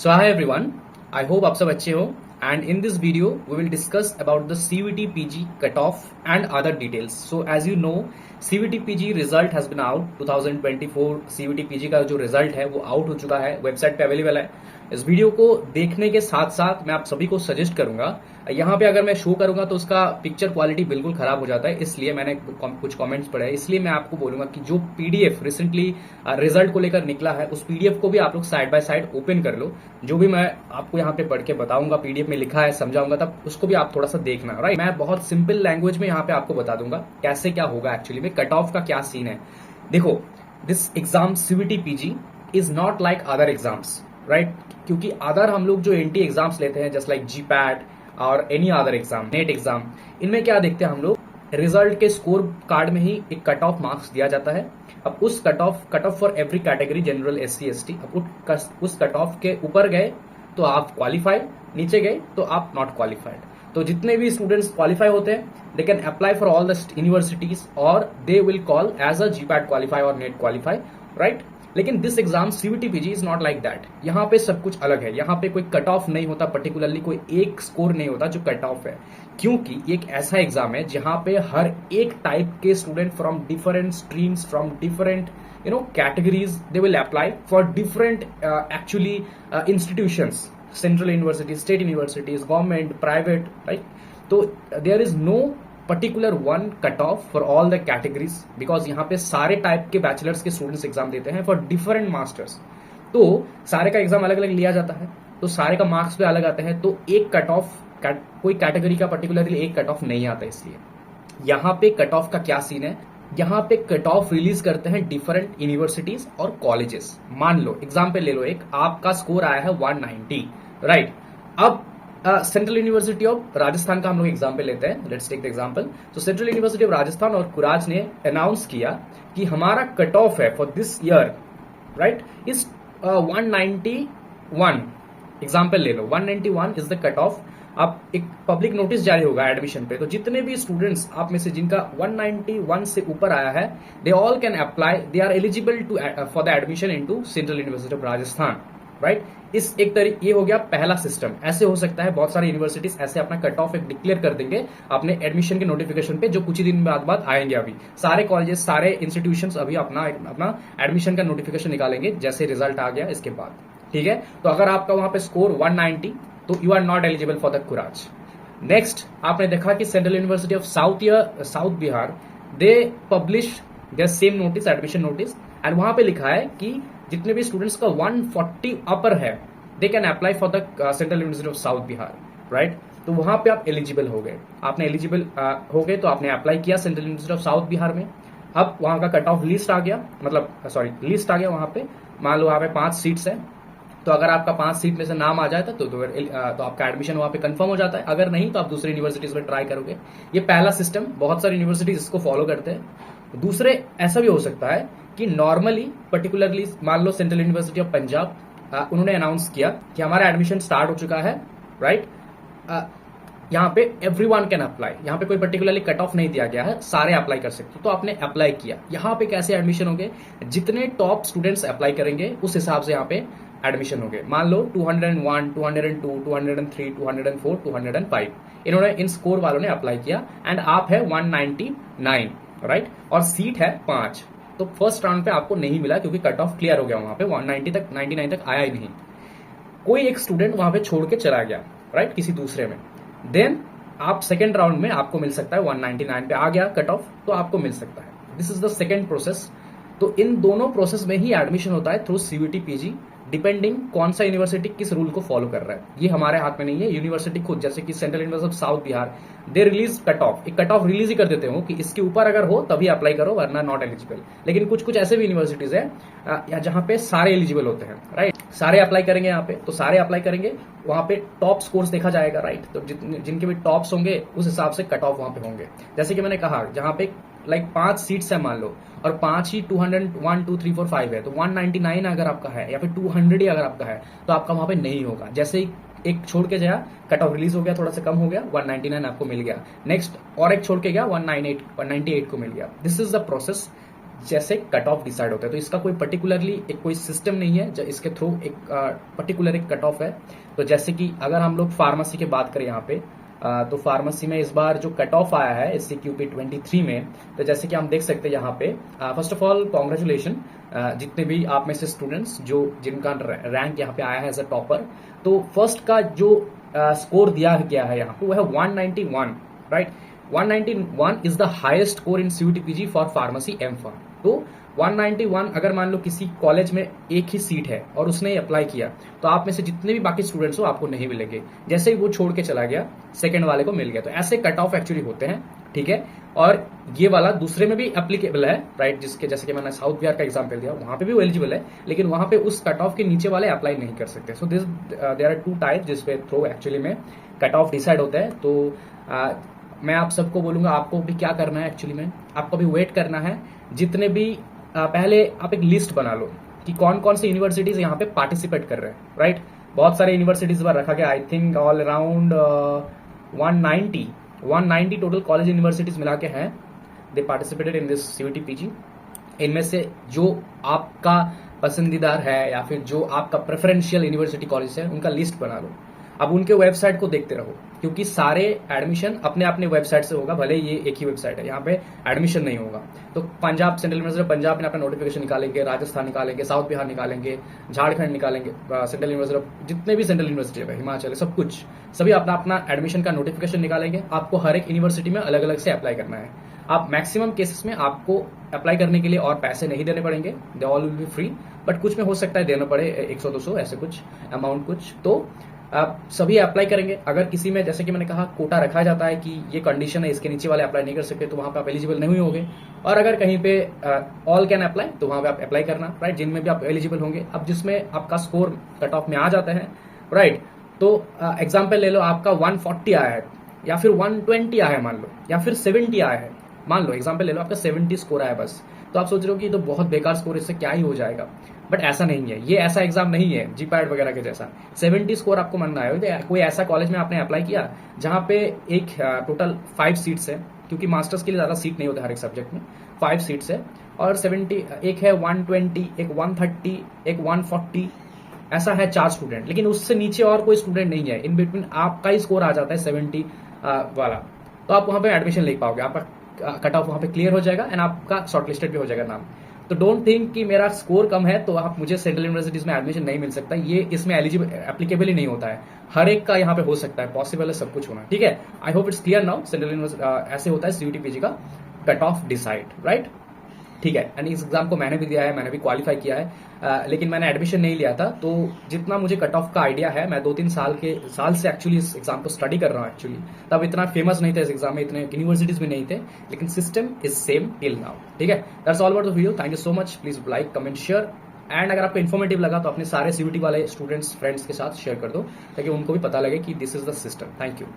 So hi everyone, I hope आप सब अच्छे हो and in this video we will discuss about the CVT PG cutoff and other details. So as you know CVT PG result has been out 2024 CVT PG का जो result है वो out हो चुका है, वेबसाइट पे अवेलेबल है। इस वीडियो को देखने के साथ साथ मैं आप सभी को सजेस्ट करूंगा, यहाँ पे अगर मैं शो करूंगा तो उसका पिक्चर क्वालिटी बिल्कुल खराब हो जाता है, इसलिए मैंने कुछ कमेंट्स पढ़े, इसलिए मैं आपको बोलूंगा कि जो पीडीएफ रिसेंटली रिजल्ट को लेकर निकला है उस पीडीएफ को भी आप लोग साइड बाय साइड ओपन कर लो। जो भी मैं आपको यहाँ पे पढ़ के बताऊंगा, पीडीएफ में लिखा है, समझाऊंगा, तब उसको भी आप थोड़ा सा देखना। राइट, मैं बहुत सिंपल लैंग्वेज में यहाँ पे आपको बता दूंगा कैसे क्या होगा, एक्चुअली में कट ऑफ का क्या सीन है। देखो, this exam CUET PG is not like other exams, right, क्योंकि अदर हम लोग जो एनटी एग्जाम्स लेते हैं जस्ट लाइक जीपैट और any other exam, net exam, इनमें क्या देखते हैं हम लोग, रिजल्ट के स्कोर कार्ड में ही एक कट ऑफ मार्क्स दिया जाता है। अब उस cut off for every category, general, SC, ST, अब उस कट ऑफ के ऊपर गए तो आप क्वालिफाइड, नीचे गए तो आप नॉट क्वालिफाइड। तो जितने भी स्टूडेंट्स क्वालिफाई होते हैं they can apply for all the universities और they will call as a GPAT qualify और नेट क्वालिफाई, राइट। लेकिन this exam CUET PG is not like that. यहाँ पे सब कुछ अलग है, यहाँ पे कोई कट ऑफ नहीं होता, पर्टिकुलरली कोई एक स्कोर नहीं होता जो कट ऑफ है, क्योंकि एक ऐसा एग्जाम है जहां पे हर एक टाइप के student from different streams, from different categories, they will apply for different actually institutions, central universities, state universities, government, private, right? So there is no particular one cut off for all the categories, because यहाँ पे सारे type के bachelors के students exam देते हैं for different masters, तो सारे का एग्जाम अलग अलग लिया जाता है, तो सारे का मार्क्स भी अलग आते हैं, तो एक कट ऑफ कोई कैटेगरी का पर्टिकुलरली एक कट ऑफ नहीं आता। इसलिए यहाँ पे कट ऑफ का क्या सीन है, यहाँ पे कट ऑफ रिलीज करते हैं डिफरेंट यूनिवर्सिटीज और कॉलेजेस। मान लो एग्जाम्पल ले लो, एक आपका स्कोर आया है 190, राइट। अब सेंट्रल यूनिवर्सिटी ऑफ राजस्थान का हम लोग एग्जाम्पल लेते हैं, लेट्स टेक द एग्जाम्पल। तो सेंट्रल यूनिवर्सिटी ऑफ राजस्थान और कुराज ने अनाउंस किया कि हमारा कट ऑफ है for this year, right, is 191। Example ले लो, 191 इज द कट ऑफ। अब एक पब्लिक नोटिस जारी होगा एडमिशन पे, तो जितने भी स्टूडेंट्स आप में से जिनका 191 से ऊपर आया है, they all can apply, they are eligible to for the admission into central university of Rajasthan, right. इस एक तरीके ये हो गया पहला सिस्टम। ऐसे हो सकता है बहुत सारी यूनिवर्सिटीज ऐसे अपना कट ऑफ एक डिक्लेयर कर देंगे अपने एडमिशन के नोटिफिकेशन पे, जो कुछ ही दिन बाद आएंगे। अभी सारे कॉलेजेस, सारे इंस्टीट्यूशंस अभी अपना एडमिशन का नोटिफिकेशन निकालेंगे जैसे रिजल्ट आ गया इसके बाद, ठीक है। तो अगर आपका वहां पे स्कोर 190, तो you are not eligible for the courses. Next आपने देखा कि central university of South Bihar, they publish their same notice, admission notice, and वहां पे लिखा है कि जितने भी स्टूडेंट्स का 140 अपर है, दे can apply for the central university of South Bihar, right. तो वहां पे आप एलिजिबल हो गए, आपने एलिजिबल हो गए, तो आपने अप्लाई किया central university of South Bihar में। अब वहां का कट ऑफ लिस्ट आ गया, लिस्ट आ गया वहां पे। मान लो वहां पे 5 सीट्स है, तो अगर आपका 5 सीट में से नाम आ जाता है तो आपका एडमिशन वहां पे कंफर्म हो जाता है, अगर नहीं तो आप दूसरी यूनिवर्सिटीज में ट्राई करोगे। ये पहला सिस्टम, बहुत सारी यूनिवर्सिटीज इसको फॉलो करते हैं। दूसरे ऐसा भी हो सकता है कि नॉर्मली, पर्टिकुलरली मान लो सेंट्रल यूनिवर्सिटी ऑफ पंजाब, उन्होंने अनाउंस किया कि हमारा एडमिशन स्टार्ट हो चुका है, राइट। यहाँ पे एवरीवन कैन अप्लाई, यहाँ पे कोई पर्टिकुलरली कट ऑफ नहीं दिया गया है, सारे अप्लाई कर सकते, तो आपने अप्लाई किया। यहाँ पे कैसे एडमिशन होंगे, जितने टॉप स्टूडेंट्स अप्लाई करेंगे उस हिसाब से यहाँ पे एडमिशन हो गए। मान लो 201, 202, 203, 204, 205, इन्होंने, इन स्कोर वालों ने अप्लाई किया, एंड आप है 199, राइट, और सीट है 5। तो फर्स्ट राउंड पे आपको नहीं मिला क्योंकि कट ऑफ क्लियर हो गया, वहां पे 190 तक, 99 तक आया ही नहीं। कोई एक स्टूडेंट वहां पे छोड़ के चला गया, राइट, किसी दूसरे में, देन आप सेकेंड राउंड में आपको मिल सकता है 199 पे आ गया कट ऑफ, तो आपको मिल सकता है। This is the second process. तो इन दोनों प्रोसेस में ही एडमिशन होता है थ्रू सीवीटी पीजी, डिपेंडिंग कौन सा यूनिवर्सिटी किस रूल को फॉलो कर रहा है, ये हमारे हाथ में नहीं है। यूनिवर्सिटी खुद, जैसे कि central university of South Bihar, they release cut off, एक कट ऑफ रिलीज ही कर देते हो कि इसके ऊपर अगर हो तभी अप्लाई करो, वरना नॉट एलिजिबल। लेकिन कुछ ऐसे भी यूनिवर्सिटीज है जहां पे सारे एलिजिबल होते हैं, राइट, सारे अप्लाई करेंगे यहाँ पे, तो सारे अप्लाई करेंगे, वहां पे टॉप स्कोर्स देखा जाएगा, राइट। तो जिनके भी टॉप्स होंगे उस हिसाब से कट ऑफ वहां पे होंगे। जैसे कि मैंने कहा, जहां पे लाइक 5 सीट्स है मान लो, और 5 ही 201, 2, 3, 4, 5 है, तो 199 अगर आपका है या फिर 200 ही अगर आपका है, तो आपका वहां पे नहीं होगा। जैसे ही एक छोड़ के गया, कट ऑफ रिलीज हो गया, थोड़ा सा कम हो गया, 199 आपको मिल गया। नेक्स्ट और एक छोड़ के गया, 198 को मिल गया। This is the process. जैसे कट ऑफ डिसाइड होता है। तो इसका कोई पर्टिकुलरली एक कोई सिस्टम नहीं है जो इसके थ्रू एक पर्टिकुलर एक कट ऑफ है। तो जैसे कि अगर हम लोग फार्मेसी की बात करें यहाँ पे, तो फार्मेसी में इस बार जो कट ऑफ आया है SCQP 23 में, तो जैसे कि हम देख सकते हैं यहाँ पे, फर्स्ट ऑफ ऑल कॉन्ग्रेचुलेशन जितने भी आप में से स्टूडेंट्स जो जिनका रैंक यहाँ पे आया है एज अ टॉपर। तो फर्स्ट का जो स्कोर दिया गया है यहाँ पे वो है 191, right. 191 is the highest score in CUTPG for pharmacy M.Pharm। तो 191 अगर मान लो किसी कॉलेज में एक ही सीट है और उसने अप्लाई किया, तो आप में से जितने भी बाकी स्टूडेंट्स हो आपको नहीं मिलेंगे। जैसे ही वो छोड़ के चला गया, सेकंड वाले को मिल गया। तो ऐसे कट ऑफ एक्चुअली होते हैं, ठीक है। और ये वाला दूसरे में भी एप्लीकेबल है, राइट, जिसके जैसे कि मैंने साउथ बिहार का एग्जांपल दिया, वहां पे भी वो एलिजिबल है, लेकिन वहां पे उस कट ऑफ के नीचे वाले अप्लाई नहीं कर सकते। So this there are two types जिसपे थ्रू एक्चुअली में कट ऑफ डिसाइड होता है। तो मैं आप सबको बोलूंगा आपको भी क्या करना है एक्चुअली में, आपको भी वेट करना है। जितने भी पहले आप एक लिस्ट बना लो कि कौन कौन सी यूनिवर्सिटीज यहाँ पे पार्टिसिपेट कर रहे हैं, राइट। बहुत सारे यूनिवर्सिटीज पर रखा गया, I think all around 190 total college universities मिला के हैं, दे पार्टिसिपेटेड इन दिस CUTPG। इनमें से जो आपका पसंदीदार है या फिर जो आपका प्रेफरेंशियल यूनिवर्सिटी कॉलेज है, उनका लिस्ट बना लो। अब उनके वेबसाइट को देखते रहो, क्योंकि सारे एडमिशन अपने अपने वेबसाइट से होगा, भले ये एक ही वेबसाइट है, यहाँ पे एडमिशन नहीं होगा। तो पंजाब सेंट्रल यूनिवर्सिटी पंजाब में अपना नोटिफिकेशन निकालेंगे, राजस्थान निकालेंगे, साउथ बिहार निकालेंगे, झारखंड निकालेंगे, सेंट्रल यूनिवर्सिटी जितने भी सेंट्रल यूनिवर्सिटी है, हिमाचल, सब कुछ सभी अपना अपना एडमिशन का नोटिफिकेशन निकालेंगे। आपको हर एक यूनिवर्सिटी में अलग अलग से अप्लाई करना है। आप मैक्सिमम केसेस में आपको अप्लाई करने के लिए और पैसे नहीं देने पड़ेंगे, they all will be free, but कुछ में हो सकता है देना पड़े 100-200 ऐसे कुछ अमाउंट कुछ। तो आप सभी अप्लाई करेंगे। अगर किसी में, जैसे कि मैंने कहा, कोटा रखा जाता है कि ये कंडीशन है, इसके नीचे वाले अप्लाई नहीं कर सकते, तो वहां पे आप एलिजिबल नहीं होंगे। और अगर कहीं पे ऑल कैन अप्लाई, तो वहां पे आप अप्लाई करना, राइट, जिनमें भी आप एलिजिबल होंगे। अब जिसमें आपका स्कोर कट ऑफ में आ जाता है, राइट, तो एग्जाम्पल ले लो, आपका 140 आया है या फिर 120 आया है मान लो, या फिर 70 आया है मान लो, एग्जाम्पल ले लो, आपका 70 स्कोर आया बस। तो आप सोच रहे हो कि तो बहुत बेकार स्कोर, इससे क्या ही हो जाएगा, बट ऐसा नहीं है। ये ऐसा एग्जाम नहीं है GPAT वगैरह के जैसा 70 स्कोर आपको मानना है। कोई ऐसा कॉलेज में आपने अप्लाई किया जहां पे एक टोटल 5 सीट्स है, क्योंकि मास्टर्स के लिए ज्यादा सीट नहीं होता हर एक सब्जेक्ट में, 5 सीट्स है, और 70 एक है 120, एक 130, एक 140, ऐसा है 4 स्टूडेंट, लेकिन उससे नीचे और कोई स्टूडेंट नहीं है। इन बिटवीन आपका ही स्कोर आ जाता है 70 वाला, तो आप वहां पे एडमिशन ले पाओगे, आपका कट ऑफ वहां पे क्लियर हो जाएगा एंड आपका शॉर्टलिस्टेड भी हो जाएगा नाम। तो डोंट थिंक कि मेरा स्कोर कम है तो आप मुझे सेंट्रल यूनिवर्सिटीज में एडमिशन नहीं मिल सकता, ये इसमें एलिजिबल एप्लीकेबल ही नहीं होता है। हर एक का यहाँ पे हो सकता है, पॉसिबल है सब कुछ होना, ठीक है। I hope it's clear now. Central university ऐसे होता है CUTPG का कट ऑफ डिसाइड, राइट, ठीक है। एंड इस एग्जाम को मैंने भी दिया है, मैंने भी क्वालिफाई किया है, लेकिन मैंने एडमिशन नहीं लिया था। तो जितना मुझे कट ऑफ का आइडिया है, मैं 2-3 साल से एक्चुअली इस एग्जाम को स्टडी कर रहा हूँ एक्चुअली। तब इतना फेमस नहीं था इस एग्जाम में, इतने यूनिवर्सिटीज भी नहीं थे, लेकिन system is same till now, ठीक है। That's all about the video. Thank you so much. Please like, comment, share, and अगर आपको इन्फॉर्मेटिव लगा तो अपने सारे CUT वाले स्टूडेंट्स फ्रेंड्स के साथ शेयर कर दो, ताकि उनको भी पता लगे कि this is the system. Thank you.